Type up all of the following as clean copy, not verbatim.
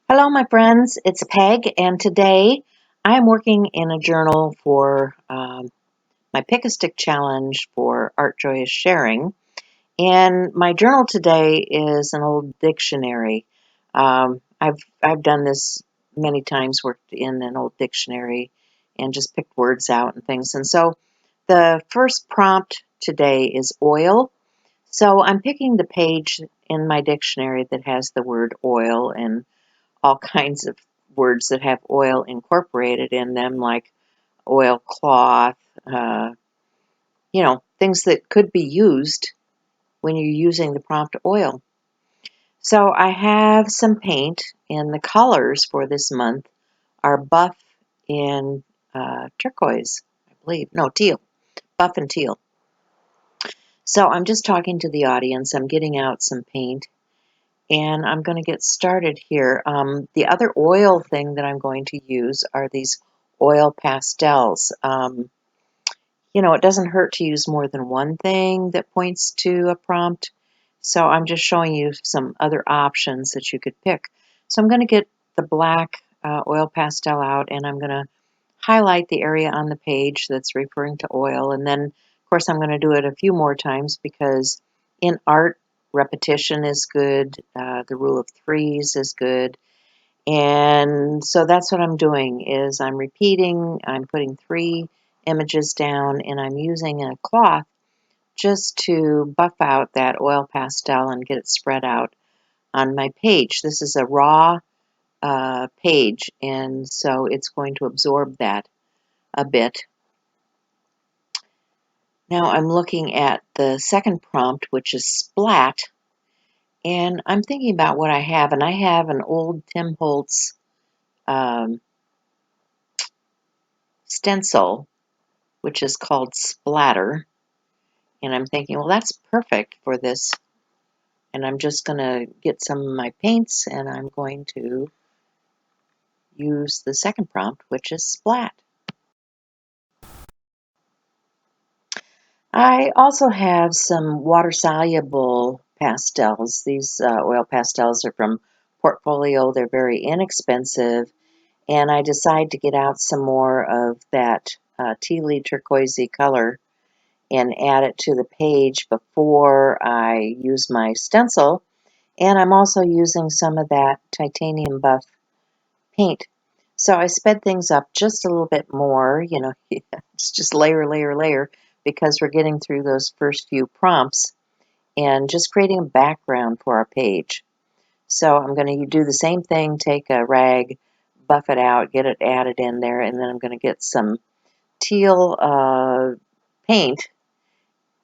Hello, my friends. It's Peg, and today I'm working in a journal for my Pick a Stick challenge for Art Joyous Sharing. And my journal today is an old dictionary. I've done this many times, worked in an old dictionary, and just picked words out and things. And so the first prompt today is oil. So I'm picking the page in my dictionary that has the word oil and all kinds of words that have oil incorporated in them, like oilcloth, uh, things that could be used when you're using the prompt oil. So I have some paint, and the colors for this month are buff and turquoise, I believe. No, teal. Buff and teal. So I'm just talking to the audience. I'm getting out some paint, and I'm going to get started here. The other oil thing that I'm going to use are these oil pastels. It doesn't hurt to use more than one thing that points to a prompt. So I'm just showing you some other options that you could pick. So I'm going to get the black oil pastel out, and I'm going to highlight the area on the page that's referring to oil. And then, of course, I'm going to do it a few more times because in art, repetition is good. The rule of threes is good. And so that's what I'm doing is I'm repeating, I'm putting three images down, and I'm using a cloth just to buff out that oil pastel and get it spread out on my page. This is a raw page, and so it's going to absorb that a bit. Now I'm looking at the second prompt, which is splat, and I'm thinking about what I have, and I have an old Tim Holtz um, stencil, which is called Splatter, and I'm thinking, well, that's perfect for this, and I'm just going to get some of my paints, and I'm going to use the second prompt, which is splat. I also have some water-soluble pastels. These oil pastels are from Portfolio. They're very inexpensive, and I decide to get out some more of that tealy turquoisey color and add it to the page before I use my stencil. And I'm also using some of that titanium buff paint. So I sped things up just a little bit more, it's just layer, layer, layer, because we're getting through those first few prompts and just creating a background for our page. So I'm going to do the same thing, take a rag, buff it out, get it added in there, and then I'm going to get some teal paint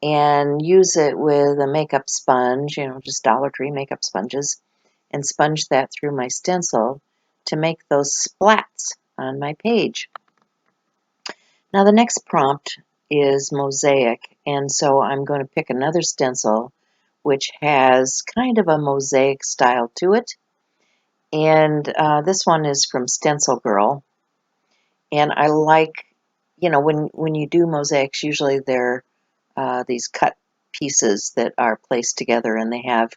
and use it with a makeup sponge, just Dollar Tree makeup sponges, and sponge that through my stencil to make those splats on my page. Now the next prompt is mosaic, and so I'm going to pick another stencil which has kind of a mosaic style to it. And this one is from Stencil Girl, and I like, when you do mosaics, usually they're these cut pieces that are placed together and they have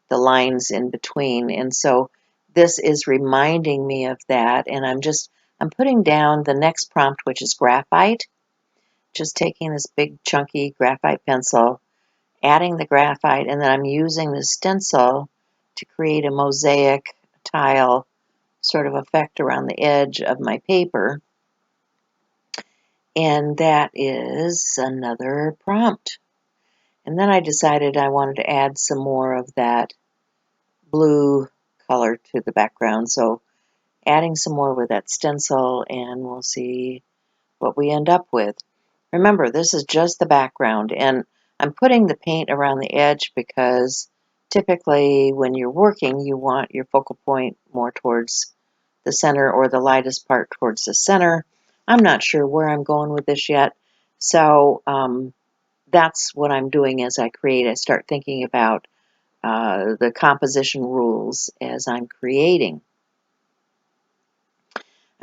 the lines in between. And so this is reminding me of that. And I'm putting down the next prompt, which is graphite. Just taking this big chunky graphite pencil, adding the graphite, and then I'm using the stencil to create a mosaic tile sort of effect around the edge of my paper. And that is another prompt. And then I decided I wanted to add some more of that blue color to the background. So adding some more with that stencil, and we'll see what we end up with. Remember, this is just the background, and I'm putting the paint around the edge because typically when you're working, you want your focal point more towards the center or the lightest part towards the center. I'm not sure where I'm going with this yet, so that's what I'm doing as I create. I start thinking about the composition rules as I'm creating.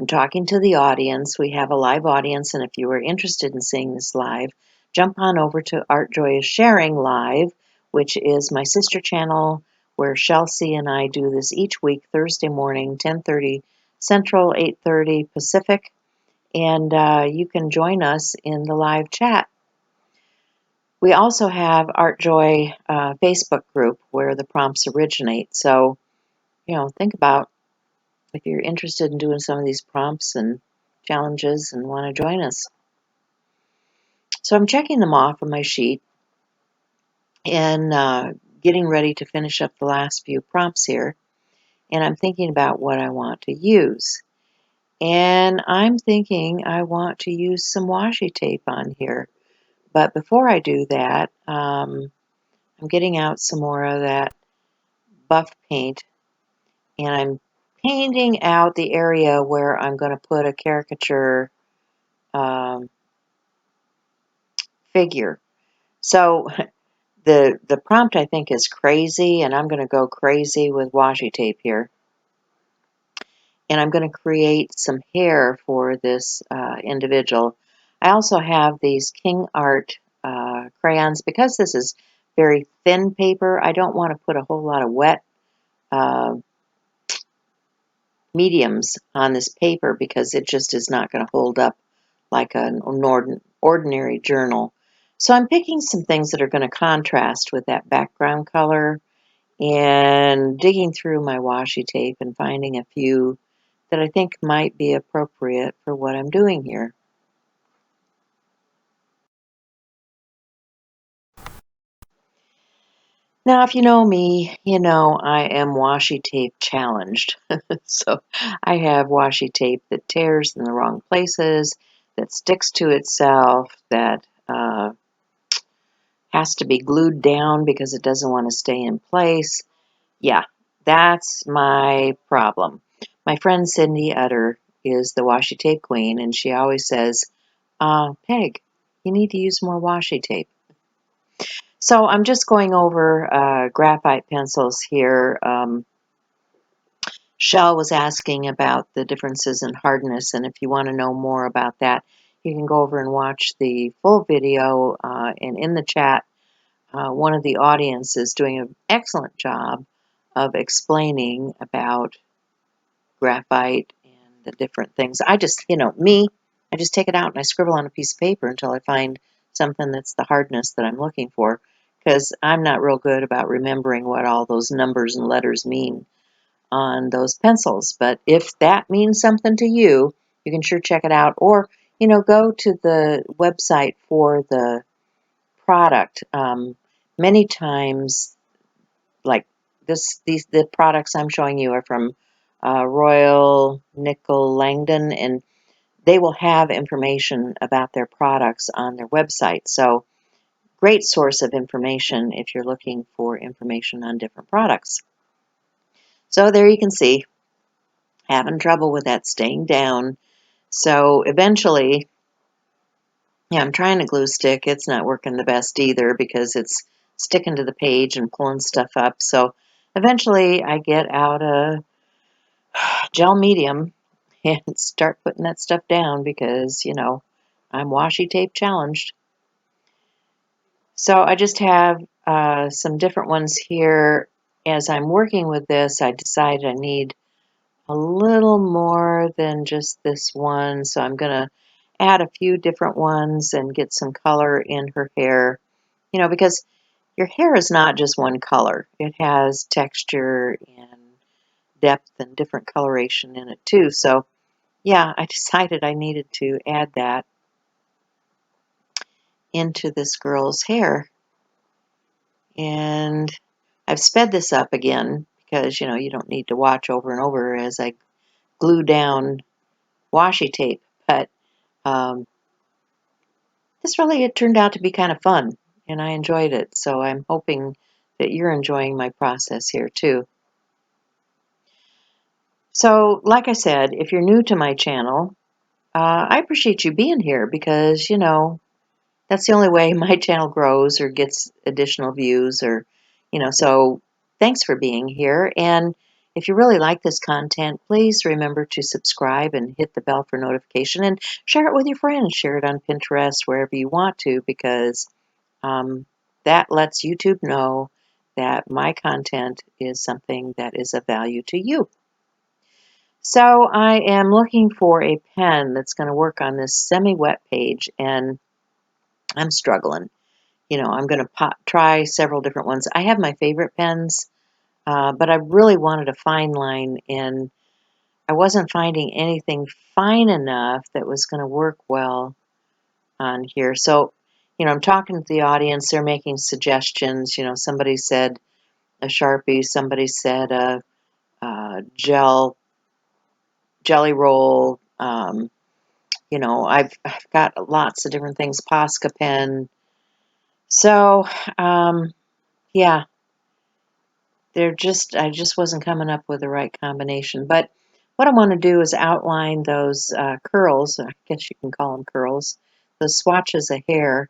I'm talking to the audience. We have a live audience, and if you are interested in seeing this live, jump on over to Art Joy is Sharing Live, which is my sister channel where Chelsea and I do this each week, Thursday morning, 10:30 Central, 8:30 Pacific, and you can join us in the live chat. We also have ArtJoy Facebook group where the prompts originate. So, think about if you're interested in doing some of these prompts and challenges and want to join us. So I'm checking them off on my sheet and getting ready to finish up the last few prompts here. And I'm thinking about what I want to use. And I'm thinking I want to use some washi tape on here. But before I do that, I'm getting out some more of that buff paint, and I'm painting out the area where I'm going to put a caricature figure. So the prompt, I think, is crazy, and I'm going to go crazy with washi tape here. And I'm going to create some hair for this individual. I also have these King Art crayons. Because this is very thin paper, I don't want to put a whole lot of wet mediums on this paper because it just is not going to hold up like an ordinary journal. So I'm picking some things that are going to contrast with that background color and digging through my washi tape and finding a few that I think might be appropriate for what I'm doing here. Now, if you know me, you know I am washi tape challenged. So I have washi tape that tears in the wrong places, that sticks to itself, that has to be glued down because it doesn't want to stay in place. Yeah, that's my problem. My friend Cindy Utter is the washi tape queen, and she always says, Peg, you need to use more washi tape. So I'm just going over graphite pencils here. Shell was asking about the differences in hardness, and if you want to know more about that, you can go over and watch the full video, and in the chat, one of the audience is doing an excellent job of explaining about graphite and the different things. I just, I just take it out and I scribble on a piece of paper until I find something that's the hardness that I'm looking for, because I'm not real good about remembering what all those numbers and letters mean on those pencils. But if that means something to you, you can sure check it out, or go to the website for the product. Many times, like the products I'm showing you are from Royal Nickel Langdon, and they will have information about their products on their website. So great source of information if you're looking for information on different products. So there you can see, having trouble with that staying down. So eventually, yeah, I'm trying to glue stick. It's not working the best either because it's sticking to the page and pulling stuff up. So eventually I get out a gel medium and start putting that stuff down because, I'm washi tape challenged. So I just have some different ones here. As I'm working with this, I decided I need a little more than just this one. So I'm going to add a few different ones and get some color in her hair. Because your hair is not just one color. It has texture and depth and different coloration in it too. So yeah, I decided I needed to add that into this girl's hair. And I've sped this up again because, you don't need to watch over and over as I glue down washi tape. But it turned out to be kind of fun, and I enjoyed it. So I'm hoping that you're enjoying my process here too. So, like I said, if you're new to my channel, I appreciate you being here because, that's the only way my channel grows or gets additional views so thanks for being here. And if you really like this content, please remember to subscribe and hit the bell for notification and share it with your friends. Share it on Pinterest, wherever you want to, because that lets YouTube know that my content is something that is of value to you. So I am looking for a pen that's going to work on this semi-wet page, and I'm struggling. I'm going to try several different ones. I have my favorite pens, but I really wanted a fine line, and I wasn't finding anything fine enough that was going to work well on here. So, I'm talking to the audience. They're making suggestions. Somebody said a Sharpie. Somebody said a jelly roll. I've got lots of different things. Posca pen. So, yeah, I just wasn't coming up with the right combination. But what I want to do is outline those curls. I guess you can call them curls. Those swatches of hair,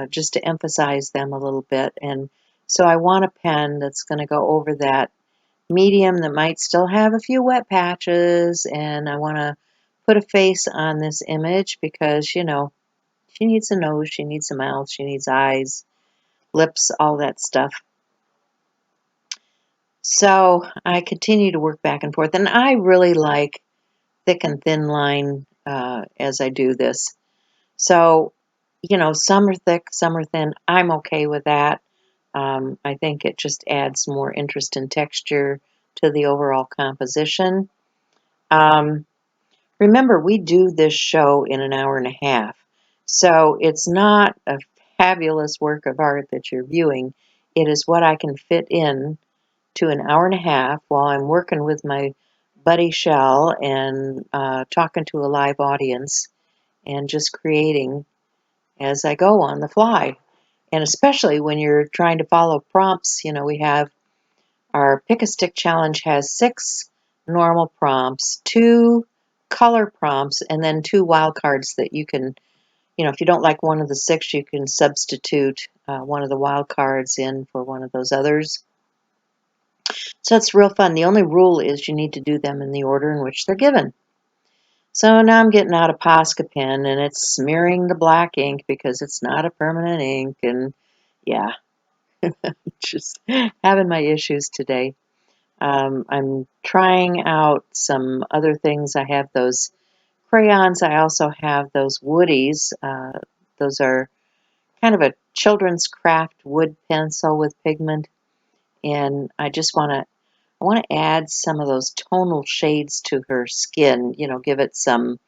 just to emphasize them a little bit. And so I want a pen that's going to go over that medium that might still have a few wet patches. And I want to put a face on this image because, she needs a nose, she needs a mouth, she needs eyes, lips, all that stuff. So I continue to work back and forth. And I really like thick and thin line as I do this. So, some are thick, some are thin. I'm okay with that. I think it just adds more interest and texture to the overall composition. Remember, we do this show in an hour and a half. So it's not a fabulous work of art that you're viewing. It is what I can fit in to an hour and a half while I'm working with my buddy Shell and talking to a live audience and just creating as I go on the fly. And especially when you're trying to follow prompts, we have our Pick a Stick Challenge has 6 normal prompts, 2 color prompts, and then 2 wild cards that you can, if you don't like one of the 6, you can substitute one of the wild cards in for one of those others. So it's real fun. The only rule is you need to do them in the order in which they're given. So now I'm getting out a Posca pen and it's smearing the black ink because it's not a permanent ink. And yeah, just having my issues today. I'm trying out some other things. I have those crayons. I also have those woodies. Those are kind of a children's craft wood pencil with pigment. And I want to add some of those tonal shades to her skin, give it some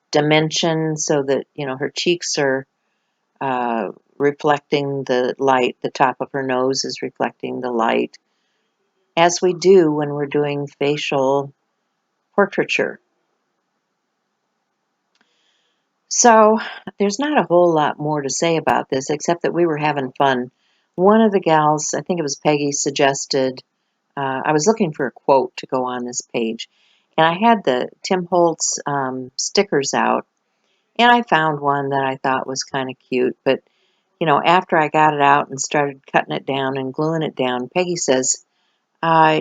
dimension so that, her cheeks are reflecting the light. The top of her nose is reflecting the light, as we do when we're doing facial portraiture. So there's not a whole lot more to say about this except that we were having fun. One of the gals, I think it was Peggy, suggested I was looking for a quote to go on this page, and I had the Tim Holtz stickers out, and I found one that I thought was kind of cute. But after I got it out and started cutting it down and gluing it down, Peggy says, uh,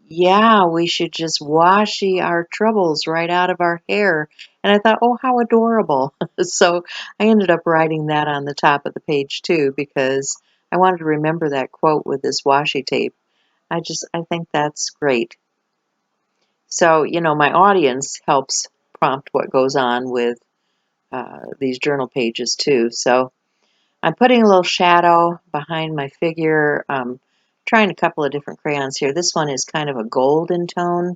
yeah, we should just washi our troubles right out of our hair. And I thought, oh, how adorable. So I ended up writing that on the top of the page too, because I wanted to remember that quote with this washi tape. I think that's great. So, my audience helps prompt what goes on with these journal pages too. So I'm putting a little shadow behind my figure, trying a couple of different crayons here. This one is kind of a golden tone,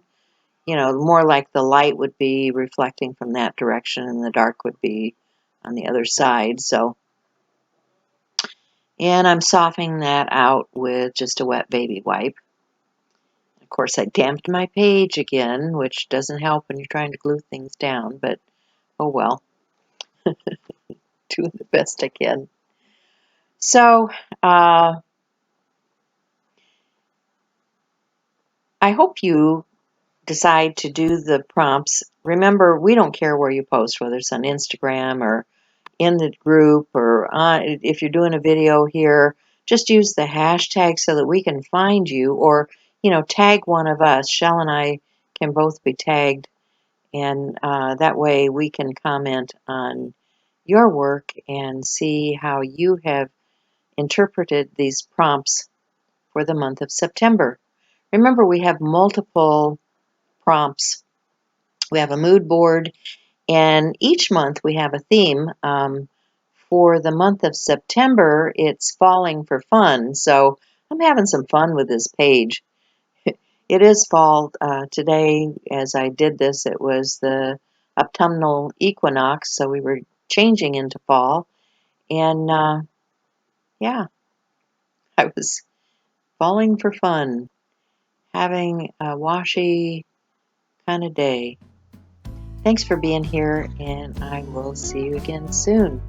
more like the light would be reflecting from that direction and the dark would be on the other side. So, and I'm softening that out with just a wet baby wipe. Of course, I damped my page again, which doesn't help when you're trying to glue things down, but oh well, doing the best I can. So, I hope you decide to do the prompts. Remember, we don't care where you post, whether it's on Instagram or in the group or if you're doing a video here, just use the hashtag so that we can find you, or, tag one of us. Shell and I can both be tagged, and that way we can comment on your work and see how you have interpreted these prompts for the month of September. Remember, we have multiple prompts. We have a mood board, and each month we have a theme. For the month of September, it's falling for fun. So I'm having some fun with this page. It is fall today. As I did this, it was the autumnal equinox, so we were changing into fall. And yeah, I was falling for fun, having a washy kind of day. Thanks for being here, and I will see you again soon.